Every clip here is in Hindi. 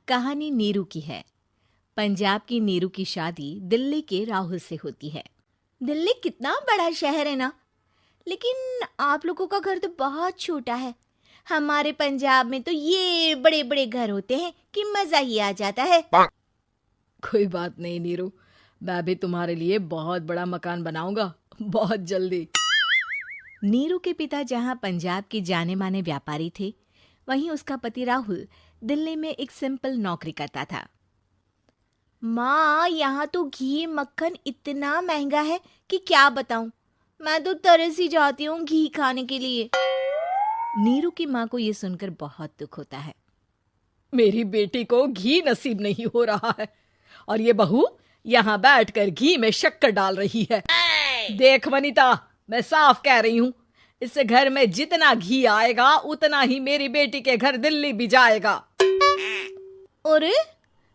कहानी नीरू की है। पंजाब की नीरू की शादी दिल्ली के राहुल से होती है। दिल्ली कितना बड़ा शहर है ना, लेकिन आप लोगों का घर तो बहुत छोटा है। हमारे पंजाब में तो ये बड़े बड़े घर होते हैं कि मजा ही आ जाता है। कोई बात नहीं नीरू, मैं भी तुम्हारे लिए बहुत बड़ा मकान बनाऊंगा बहुत जल्दी। नीरू के पिता जहाँ पंजाब के जाने माने व्यापारी थे, वहीं उसका पति राहुल दिल्ली में एक सिंपल नौकरी करता था। माँ, यहाँ तो घी मक्खन इतना महंगा है कि क्या बताऊं। मैं तो तरस ही जाती हूँ घी खाने के लिए। नीरू की माँ को ये सुनकर बहुत दुख होता है। मेरी बेटी को घी नसीब नहीं हो रहा है और ये बहू यहाँ बैठकर घी में शक्कर डाल रही है। देख वनिता, मैं साफ कह रही हूँ, इस घर में जितना घी आएगा उतना ही मेरी बेटी के घर दिल्ली भी जाएगा। अरे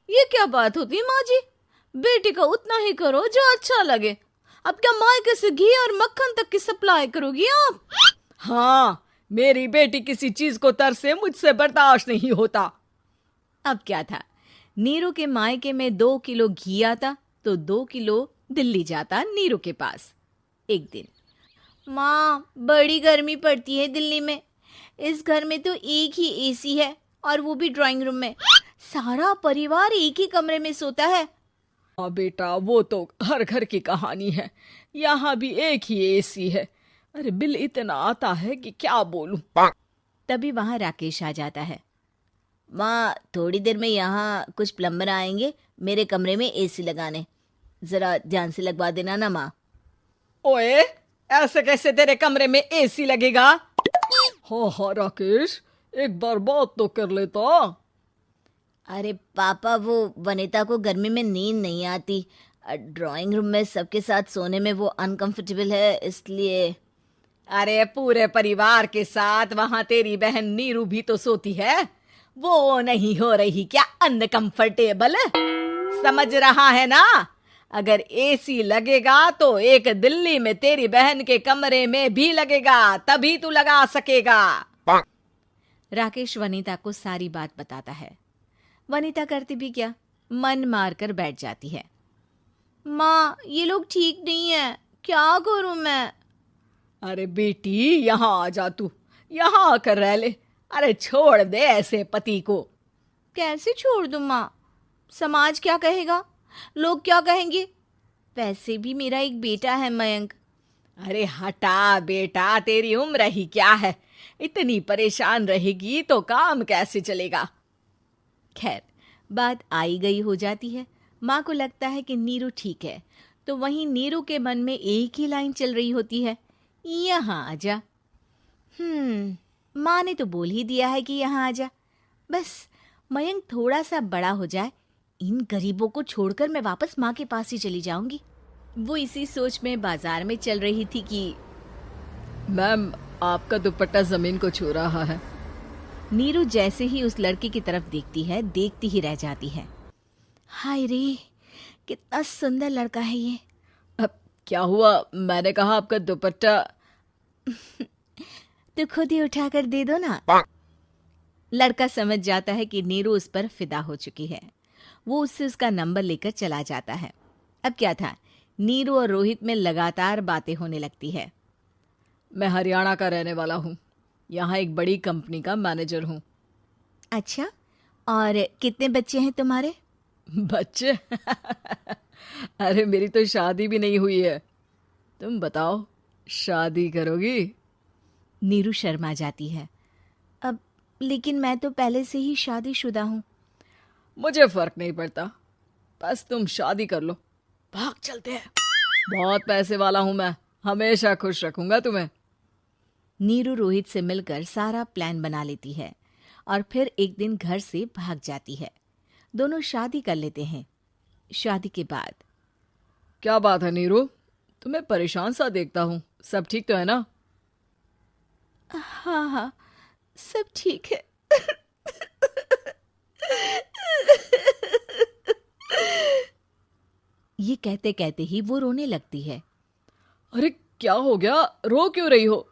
ये क्या बात होती है माँ जी? बेटी का उतना ही करो जो अच्छा लगे। अब क्या मायके से घी और मक्खन तक की सप्लाई करोगी आप? हाँ, मेरी बेटी किसी चीज को तरसे मुझसे बर्दाश्त नहीं होता। अब क्या था, नीरू के मायके में 2 किलो घी आता तो 2 किलो दिल्ली जाता नीरू के पास। एक दिन, माँ बड़ी गर्मी पड़ती है दिल्ली में। इस घर में तो एक ही एसी है और वो भी ड्राइंग रूम में। सारा परिवार एक ही कमरे में सोता है। हाँ बेटा, वो तो हर घर की कहानी है। यहाँ भी एक ही एसी है। अरे बिल इतना आता है कि क्या बोलूं। तभी वहां राकेश आ जाता है। माँ, थोड़ी देर में यहाँ कुछ प्लम्बर आएंगे मेरे कमरे में एसी लगाने। जरा ध्यान से लगवा देना ना माँ। ओए, ऐसे कैसे तेरे कमरे में एसी लगेगा? हाँ राकेश, एक बार बात तो कर लेता। अरे पापा, वो वनिता को गर्मी में नींद नहीं आती। ड्राइंग रूम में सबके साथ सोने में वो अनकंफर्टेबल है, इसलिए। अरे पूरे परिवार के साथ वहां तेरी बहन नीरू भी तो सोती है। वो नहीं हो रही क्या अनकंफर्टेबल? समझ रहा है ना? अगर एसी लगेगा तो एक दिल्ली में तेरी बहन के कमरे में भी लगेगा, तभी तू लगा सकेगा। राकेश वनिता को सारी बात बताता है। वनिता करती भी क्या, मन मार कर बैठ जाती है। माँ, ये लोग ठीक नहीं है, क्या करूं मैं? अरे बेटी, यहाँ आ जा, तू यहाँ आकर रह ले। अरे छोड़ दे ऐसे पति को। कैसे छोड़ दूं माँ? समाज क्या कहेगा, लोग क्या कहेंगे? वैसे भी मेरा एक बेटा है मयंक। अरे हटा बेटा, तेरी उम्र ही क्या है? इतनी परेशान रहेगी तो काम कैसे चलेगा? खैर, बात आई गई हो जाती है। माँ को लगता है कि नीरू ठीक है, तो वहीं नीरू के मन में एक ही लाइन चल रही होती है, यहाँ आजा। माँ ने तो बोल ही दिया है कि यहाँ आजा। बस मयंक थोड़ा सा बड़ा हो जाए, इन गरीबों को छोड़कर मैं वापस माँ के पास ही चली जाऊंगी। वो इसी सोच में बाजार में चल रही थी कि मैम, आपका दुपट्टा जमीन को छू रहा है। नीरू जैसे ही उस लड़के की तरफ देखती है, देखती ही रह जाती है। हाय रे, कितना सुंदर लड़का है ये। अब क्या हुआ? मैंने कहा आपका दुपट्टा। तो खुद ही उठाकर दे दो ना। लड़का समझ जाता है कि नीरू उस पर फिदा हो चुकी है। वो उससे उसका नंबर लेकर चला जाता है। अब क्या था, नीरू और रोहित में लगातार बातें होने लगती है। मैं हरियाणा का रहने वाला हूँ, यहाँ एक बड़ी कंपनी का मैनेजर हूँ। अच्छा, और कितने बच्चे हैं तुम्हारे? बच्चे? अरे मेरी तो शादी भी नहीं हुई है। तुम बताओ, शादी करोगी? नीरू शर्मा जाती है। अब लेकिन मैं तो पहले से ही शादीशुदा हूँ। मुझे फर्क नहीं पड़ता, बस तुम शादी कर लो। भाग चलते हैं, बहुत पैसे वाला हूं मैं, हमेशा खुश रखूंगा तुम्हें। नीरू रोहित से मिलकर सारा प्लान बना लेती है और फिर एक दिन घर से भाग जाती है। दोनों शादी कर लेते हैं। शादी के बाद, क्या बात है नीरू, तुम्हें परेशान सा देखता हूँ, सब ठीक तो है ना? हाँ, सब ठीक है। ये कहते कहते ही वो रोने लगती है। अरे क्या हो गया, रो क्यों रही हो?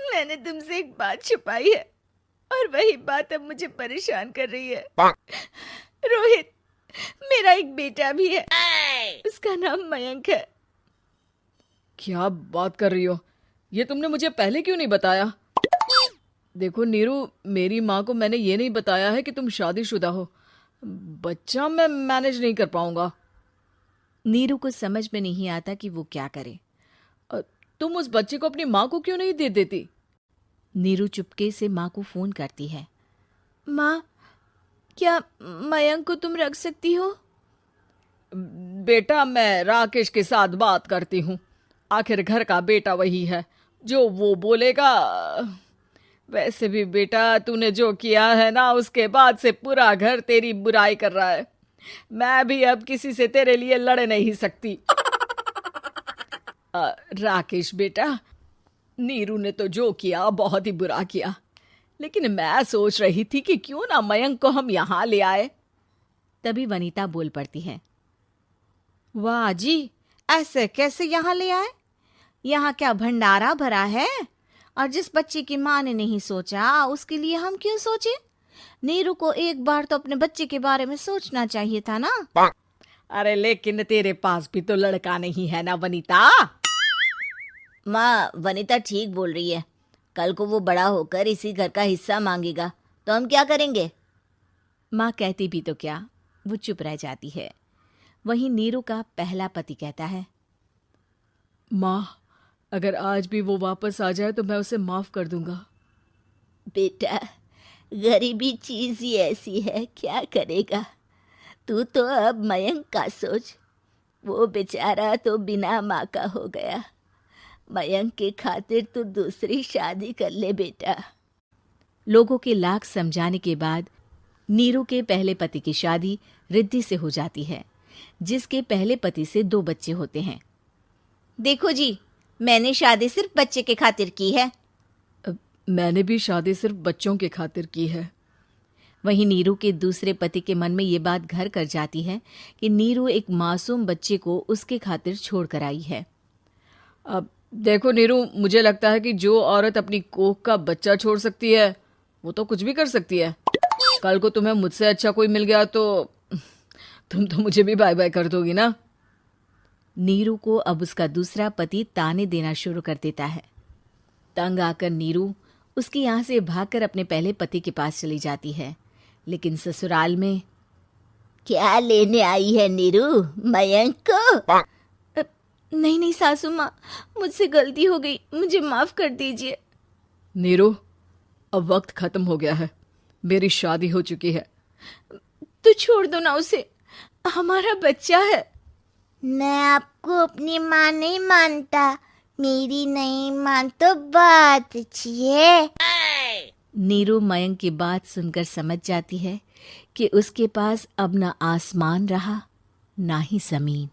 मैंने तुमसे एक बात छुपाई है और और वही बात अब मुझे परेशान कर रही है। रोहित, मेरा एक बेटा भी है, उसका नाम मयंक है। क्या बात कर रही हो? ये तुमने मुझे पहले क्यों नहीं बताया? देखो नीरू, मेरी माँ को मैंने ये नहीं बताया है कि तुम शादीशुदा हो। बच्चा मैं मैनेज नहीं कर पाऊंगा। नीरू को समझ में नहीं आता कि वो क्या करे। तुम उस बच्चे को अपनी माँ को क्यों नहीं दे देती? नीरू चुपके से माँ को फोन करती है। माँ, क्या मयंक को तुम रख सकती हो? बेटा, मैं राकेश के साथ बात करती हूँ। आखिर घर का बेटा वही है, जो वो बोलेगा। वैसे भी बेटा, तूने जो किया है ना, उसके बाद से पूरा घर तेरी बुराई कर रहा है। मैं भी अब किसी से तेरे लिए लड़ नहीं सकती। राकेश बेटा, नीरू ने तो जो किया बहुत ही बुरा किया, लेकिन मैं सोच रही थी कि क्यों ना मयंक को हम यहाँ ले आए। तभी वनीता बोल पड़ती है। वाह जी, ऐसे कैसे यहाँ ले आए? यहाँ क्या भंडारा भरा है? और जिस बच्चे की माँ ने नहीं सोचा, उसके लिए हम क्यों सोचे? नीरू को एक बार तो अपने बच्चे के बारे में सोचना चाहिए था ना। अरे लेकिन तेरे पास भी तो लड़का नहीं है ना वनीता। माँ, वनीता ठीक बोल रही है। कल को वो बड़ा होकर इसी घर का हिस्सा मांगेगा तो हम क्या करेंगे? माँ कहती भी तो क्या, वो चुप रह जाती है। वहीं नीरू का पहला पति कहता है। माँ, अगर आज भी वो वापस आ जाए तो मैं उसे माफ कर दूंगा। बेटा, गरीबी चीज ही ऐसी है, क्या करेगा? तू तो अब मयंक का सोच। वो बेचारा तो बिना माँ का हो गया। मयंक के खातिर तू दूसरी शादी कर ले बेटा। लोगों के लाख समझाने के बाद नीरू के पहले पति की शादी रिद्धि से हो जाती है, जिसके पहले पति से 2 बच्चे होते हैं। देखो जी, मैंने शादी सिर्फ बच्चे के खातिर की है। मैंने भी शादी सिर्फ बच्चों के खातिर की है। वहीं नीरू के दूसरे पति के मन में ये बात घर कर जाती है कि नीरू एक मासूम बच्चे को उसके खातिर छोड़ कर आई है। अब देखो नीरू, मुझे लगता है कि जो औरत अपनी कोख का बच्चा छोड़ सकती है, वो तो कुछ भी कर सकती है। कल को तुम्हें मुझसे अच्छा कोई मिल गया तो तुम तो मुझे भी बाय बाय कर दोगी ना। नीरू को अब उसका दूसरा पति ताने देना शुरू कर देता है। तंग आकर नीरू उसके यहाँ से भागकर अपने पहले पति के पास चली जाती है, लेकिन ससुराल में क्या लेने आई है नीरू, मयंक को? नहीं नहीं सासू माँ, मुझसे गलती हो गई, मुझे माफ कर दीजिए। नीरू, अब वक्त खत्म हो गया है, मेरी शादी हो चुकी है। तो छोड़ दो ना उसे, हमारा बच्चा है। मैं आपको अपनी माँ नहीं मानता, मेरी नहीं मान तो बात अच्छी है। नीरू मयंक की बात सुनकर समझ जाती है कि उसके पास अब ना आसमान रहा ना ही जमीन।